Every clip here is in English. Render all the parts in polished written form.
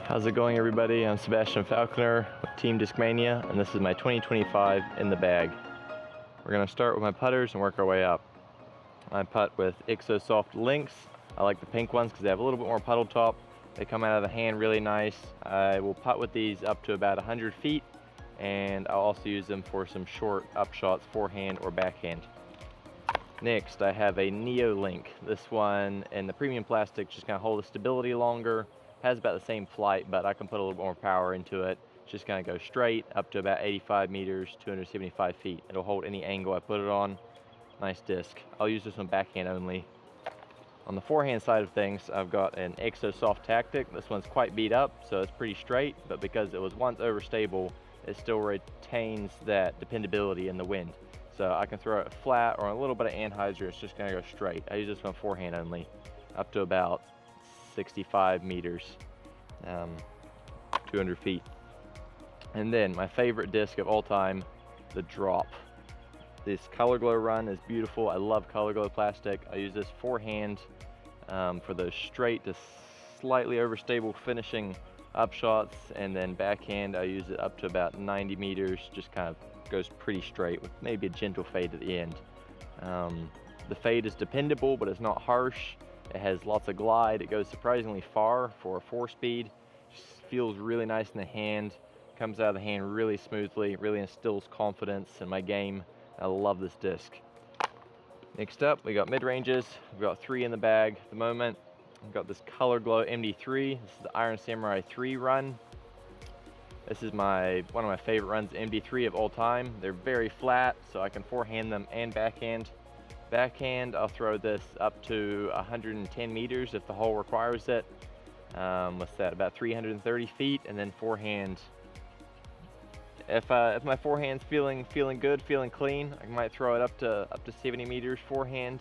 How's it going, everybody? I'm Sebastian Falconer with Team Discmania, and this is my 2025 in the bag. We're going to start with my putters and work our way up. I putt with Exo Soft Links. I like the pink ones because they have a little bit more puddle top. They come out of the hand really nice. I will putt with these up to about 100 feet, and I'll also use them for some short up shots, forehand or backhand. Next, I have a Neo Link. This one in the premium plastic, just gonna hold the stability longer. Has about the same flight, but I can put a little more power into it. It's just gonna go straight up to about 85 meters, 275 feet. It'll hold any angle I put it on. Nice disc. I'll use this one backhand only. On the forehand side of things, I've got an Exo Soft Tactic. This one's quite beat up, so it's pretty straight, but because it was once overstable, it still retains that dependability in the wind. So I can throw it flat or a little bit of anhyzer, it's just gonna go straight. I use this one forehand only, up to about 65 meters, 200 feet. And then my favorite disc of all time, the Drop. This Color Glow run is beautiful. I love Color Glow plastic. I use this forehand for those straight to slightly overstable finishing up shots, and then backhand I use it up to about 90 meters, just kind of goes pretty straight with maybe a gentle fade at the end. The fade is dependable, but it's not harsh. It has lots of glide. It goes surprisingly far for a 4-speed. Feels really nice in the hand. Comes out of the hand really smoothly. Really instills confidence in my game. I love this disc. Next up, we got mid-ranges. We've got 3 in the bag at the moment. We've got this Color Glow MD3. This is the Iron Samurai 3 run. This is one of my favorite runs, MD3 of all time. They're very flat, so I can forehand them and backhand. Backhand, I'll throw this up to 110 meters if the hole requires it. What's that, about 330 feet, and then forehand. If my forehand's feeling good, feeling clean, I might throw it up to 70 meters forehand,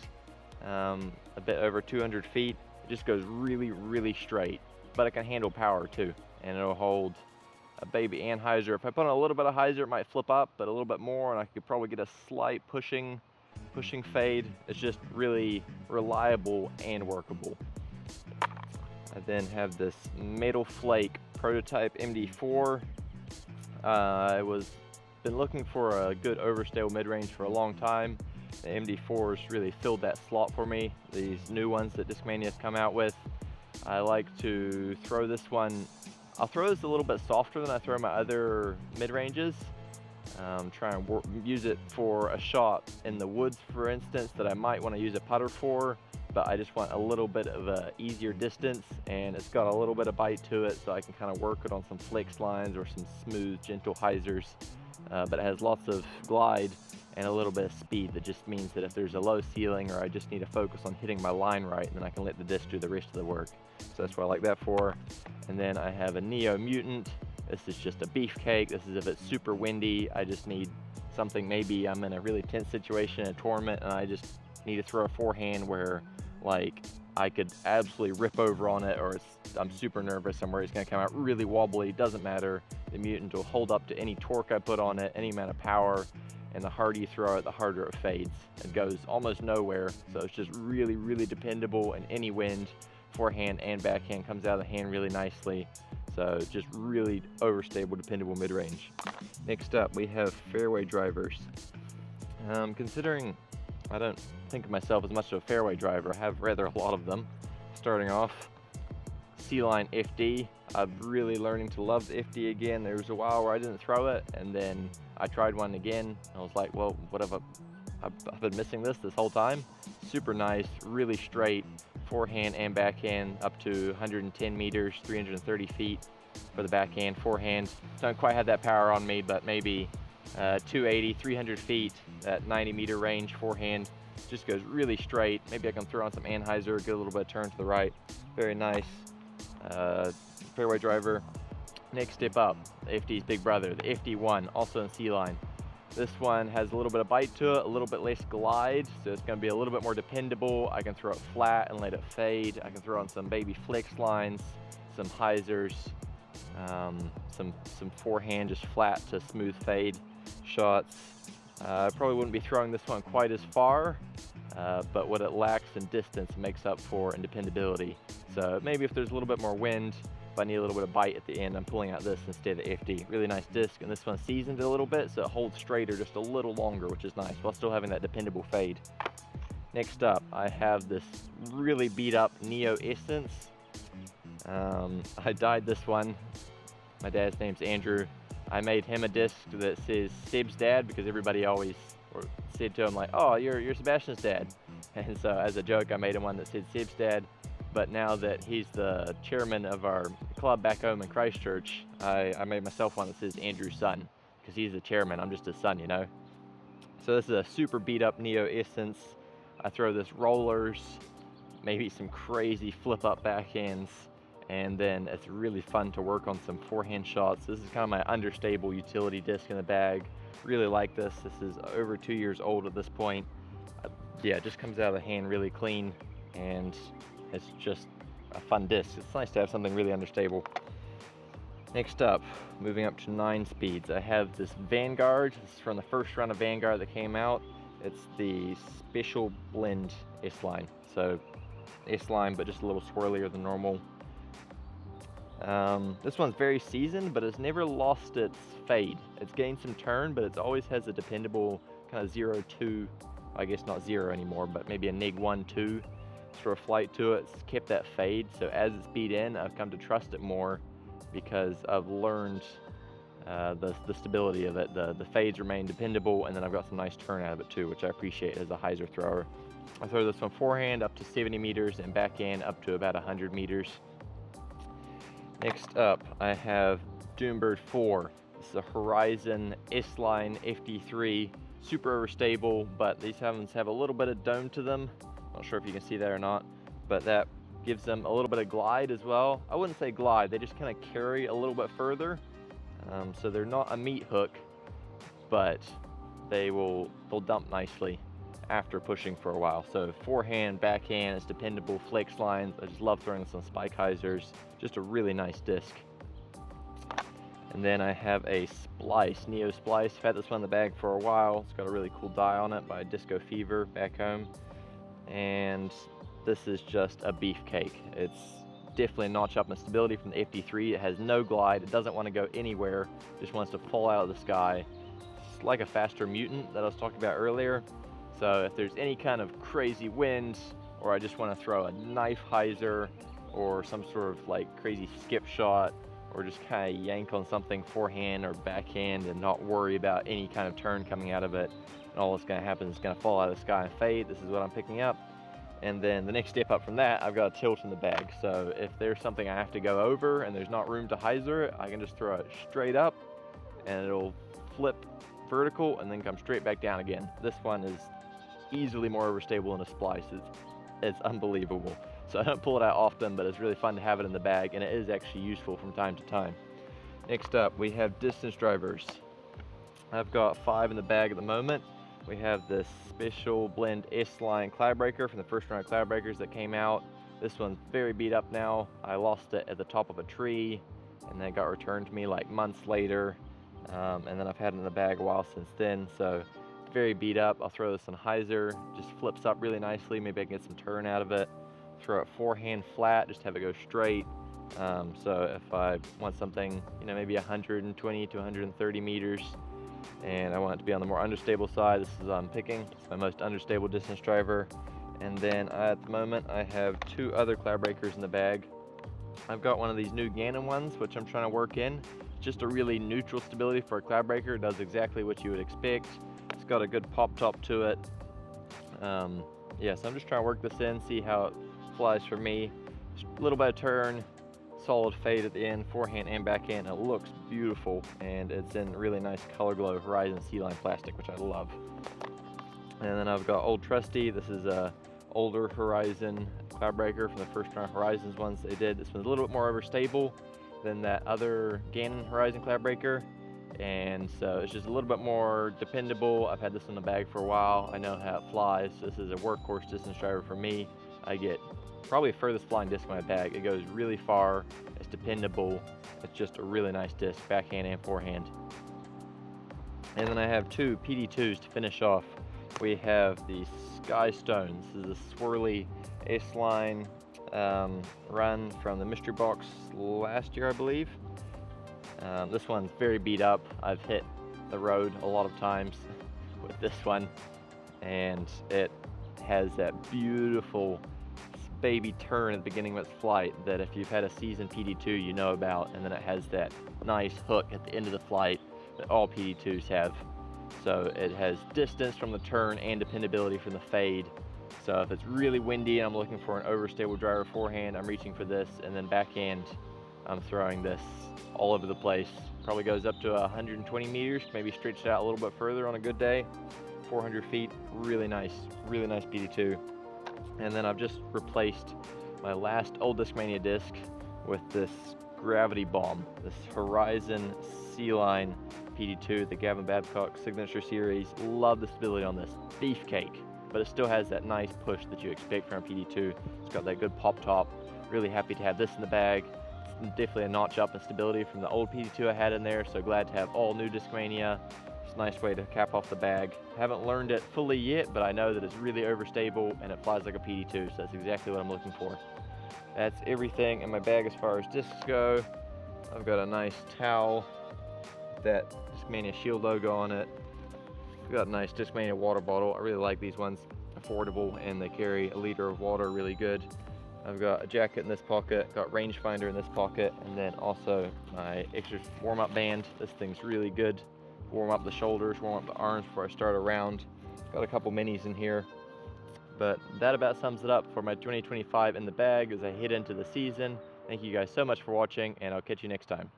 a bit over 200 feet. It just goes really, really straight, but it can handle power too, and it'll hold a baby anhyzer. If I put on a little bit of hyzer, it might flip up, but a little bit more, and I could probably get a slight pushing fade. It's just really reliable and workable. I then have this Metal Flake prototype MD4. I been looking for a good overstable mid-range for a long time. The MD4's really filled that slot for me. These new ones that Discmania has come out with, I like to throw this one. I'll throw this a little bit softer than I throw my other mid-ranges. Try and use it for a shot in the woods, for instance, that I might want to use a putter for, but I just want a little bit of a easier distance, and it's got a little bit of bite to it, so I can kind of work it on some flex lines or some smooth, gentle hyzers. But it has lots of glide and a little bit of speed. That just means that if there's a low ceiling or I just need to focus on hitting my line right, then I can let the disc do the rest of the work. So that's what I like that for. And then I have a Neo Mutant. This is just a beefcake. This is if it's super windy. I just need something, maybe I'm in a really tense situation in a tournament and I just need to throw a forehand where like I could absolutely rip over on it, or I'm super nervous, I'm worried it's gonna come out really wobbly. Doesn't matter. The Mutant will hold up to any torque I put on it, any amount of power, and the harder you throw it, the harder it fades. It goes almost nowhere, so it's just really, really dependable in any wind. Forehand and backhand, comes out of the hand really nicely. So just really overstable, dependable mid-range. Next up, we have fairway drivers. Considering I don't think of myself as much of a fairway driver, I have rather a lot of them. Starting off, C-Line FD. I'm really learning to love the FD again. There was a while where I didn't throw it, and then I tried one again. I was like, well, what have I've been missing this whole time. Super nice, really straight, forehand and backhand, up to 110 meters, 330 feet for the backhand. Forehand, don't quite have that power on me, but maybe 280, 300 feet, that 90 meter range forehand. Just goes really straight. Maybe I can throw on some anhyzer, get a little bit of turn to the right. Very nice fairway driver. Next step up, the FD's big brother, the FD1, also in C-Line. This one has a little bit of bite to it, a little bit less glide, so it's going to be a little bit more dependable. I can throw it flat and let it fade. I can throw on some baby flex lines, some hyzers, some forehand, just flat to smooth fade shots. I probably wouldn't be throwing this one quite as far, but what it lacks in distance makes up for in dependability. So maybe if there's a little bit more wind, if I need a little bit of bite at the end, I'm pulling out this instead of the FD. Really nice disc, and this one's seasoned a little bit, so it holds straighter just a little longer, which is nice, while still having that dependable fade. Next up, I have this really beat up Neo Essence. I dyed this one. My dad's name's Andrew. I made him a disc that says Seb's dad, because everybody always said to him like, oh, you're Sebastian's dad. And so as a joke, I made him one that said Seb's dad. But now that he's the chairman of our club back home in Christchurch, I made myself one that says Andrew's son, because he's the chairman, I'm just his son, you know. So this is a super beat up Neo Essence. I throw this rollers, maybe some crazy flip up backhands, and then it's really fun to work on some forehand shots. This is kind of my understable utility disc in the bag. Really like this. This is over 2 years old at this point. Yeah, it just comes out of the hand really clean, and it's just a fun disc. It's nice to have something really understable. Next up, moving up to 9 speeds, I have this Vanguard. This is from the first run of Vanguard that came out. It's the Special Blend S-Line. So S-Line, but just a little swirlier than normal. This one's very seasoned, but it's never lost its fade. It's gained some turn, but it always has a dependable kind of 0-2, I guess not 0 anymore, but maybe a -1-2 sort of flight to it. It's kept that fade, so as it's beat in, I've come to trust it more because I've learned the stability of it. The fades remain dependable, and then I've got some nice turn out of it too, which I appreciate as a hyzer thrower. I throw this one forehand up to 70 meters and backhand up to about 100 meters. Next up, I have Doombird 4. This is a Horizon S-Line FD3, super overstable, but these ones have a little bit of dome to them. Not sure if you can see that or not, but that gives them a little bit of glide as well. I wouldn't say glide, they just kind of carry a little bit further. So they're not a meat hook, but they'll dump nicely after pushing for a while. So forehand, backhand, it's dependable, flex lines. I just love throwing this on spike hyzers. Just a really nice disc. And then I have a Splice, Neo Splice. I've had this one in the bag for a while. It's got a really cool die on it by Disco Fever back home. And this is just a beefcake. It's definitely a notch up in stability from the FD3. It has no glide. It doesn't want to go anywhere. Just wants to fall out of the sky. It's like a faster mutant that I was talking about earlier. So if there's any kind of crazy wind, or I just want to throw a knife hyzer, or some sort of like crazy skip shot, or just kind of yank on something forehand or backhand and not worry about any kind of turn coming out of it, and all that's going to happen is it's going to fall out of the sky and fade. This is what I'm picking up. And then the next step up from that, I've got a tilt in the bag. So if there's something I have to go over and there's not room to hyzer it, I can just throw it straight up and it'll flip vertical and then come straight back down again. This one is easily more overstable than a Splice. It's unbelievable. So I don't pull it out often, but it's really fun to have it in the bag, and it is actually useful from time to time. Next up, we have distance drivers. I've got 5 in the bag at the moment. We have this Special Blend S-Line cloud breaker from the first round of cloud breakers that came out. This one's very beat up now. I lost it at the top of a tree, and then it got returned to me like months later. And then I've had it in the bag a while since then, so it's very beat up. I'll throw this in hyzer, just flips up really nicely. Maybe I can get some turn out of it. Throw it forehand flat, just have it go straight. So if I want something, maybe 120 to 130 meters, and I want it to be on the more understable side, this is what I'm picking. It's my most understable distance driver. And then at the moment, I have 2 other cloud breakers in the bag. I've got one of these new Gannon ones, which I'm trying to work in. It's just a really neutral stability for a cloud breaker. It does exactly what you would expect. It's got a good pop top to it. Yeah, so I'm just trying to work this in, see how it flies for me. Just a little bit of turn, solid fade at the end, forehand and backhand. It looks beautiful, and it's in really nice Color Glow Horizon C-Line plastic, which I love. And then I've got Old Trusty. This is a older Horizon cloud breaker from the first round Horizons ones they did. This one's a little bit more overstable than that other Gannon Horizon cloud breaker, and so it's just a little bit more dependable. I've had this in the bag for a while. I know how it flies. This is a workhorse distance driver for me. I get probably furthest flying disc in my bag. It goes really far. It's dependable. It's just a really nice disc, backhand and forehand. And then I have 2 PD2s to finish off. We have the Sky Stone. This is a swirly S-Line run from the mystery box last year, I believe. This one's very beat up. I've hit the road a lot of times with this one, and it has that beautiful baby turn at the beginning of its flight that if you've had a seasoned PD2 you know about, and then it has that nice hook at the end of the flight that all PD2s have. So it has distance from the turn and dependability from the fade. So if it's really windy and I'm looking for an overstable driver forehand, I'm reaching for this, and then backhand, I'm throwing this all over the place. Probably goes up to 120 meters, maybe stretch it out a little bit further on a good day. 400 feet, really nice PD2. And then I've just replaced my last old Discmania disc with this Gravity Bomb, this Horizon Sea-Line PD2, the Gavin Babcock Signature Series. Love the stability on this, beefcake, but it still has that nice push that you expect from a PD2. It's got that good pop top. Really happy to have this in the bag. It's definitely a notch up in stability from the old PD2 I had in there, so glad to have all new Discmania. It's a nice way to cap off the bag. Haven't learned it fully yet, but I know that it's really overstable and it flies like a PD2, so that's exactly what I'm looking for. That's everything in my bag as far as discs go. I've got a nice towel with that Discmania Shield logo on it. I've got a nice Discmania water bottle. I really like these ones, affordable, and they carry a liter of water really good. I've got a jacket in this pocket, got rangefinder in this pocket, and then also my extra warm-up band. This thing's really good. Warm up the shoulders, warm up the arms before I start a round. Got a couple minis in here. But that about sums it up for my 2025 in the bag as I head into the season. Thank you guys so much for watching, and I'll catch you next time.